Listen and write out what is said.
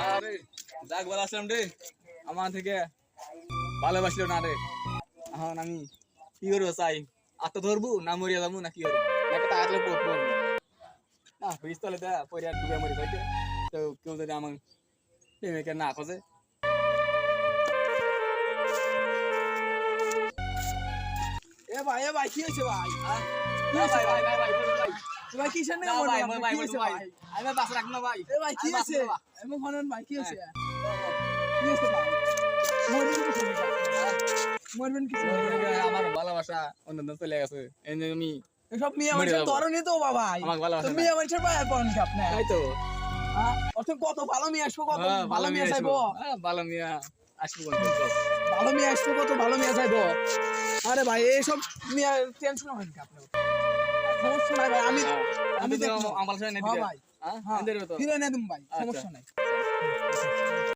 আরে যাক বলা আসলাম রে, আমার থেকে ভালোবাসলো না রে। এখন আমি কি করবো চাই, আত্ম ধরবো না মরিয়া যাবো না কি করবো, নাকি তাকাতলে পড়বো না পিস্তলে দেয়া পরে আর ডুবে মরি যাইতে। তো কেউ যদি আমার প্রেমিকের না খোঁজে। এ ভাই কি হয়েছে ভাই? কি না হয়েছে ভাই ভাই ভাই ভাই বলুন ভাই। ভাই কিসের না নাম ভাই বলবো ভাই কি ভাই হয়েছে ভাই ভাই? আমি বাস রাখ না ভাই। এ ভাই কি আমি বাস হয়েছে? না। এমন হনন ভাই কি হয়েছে? হ্যাঁ। কি হয়েছে ভাই? মরবেন কিসের নিকা? মরবেন কিসের নিকা? আমার ভালোবাসা অন্যদিন চলে গেছে, এই যে আমি এসব মিয়া মরে মানুষের যাবো। ধরনি তো বাবা। আমাকে ভালোবাসে তো না। মিয়া মানুষের ভাই আর পড়েন কি আপনি? তাই তো অত কত ভালো মিয়া আসবো কত হ্যাঁ, ভালো মিয়া চাইবো ভালো মিয়া আসবো কোন দিন তো। ভালো মিয়া আসবো কত ভালো মিয়া চাইবো। আরে ভাই এইসব মিয়া টেনশন হয় না আপনার সমস্যা নাই ভাই আমি হ্যাঁ, আমি তো দেখবো আমার সাথে নেই হ্যাঁ দিবে। ভাই হ্যাঁ হ্যাঁ এদের তো ফিরে না দিম ভাই আচ্ছা। সমস্যা নাই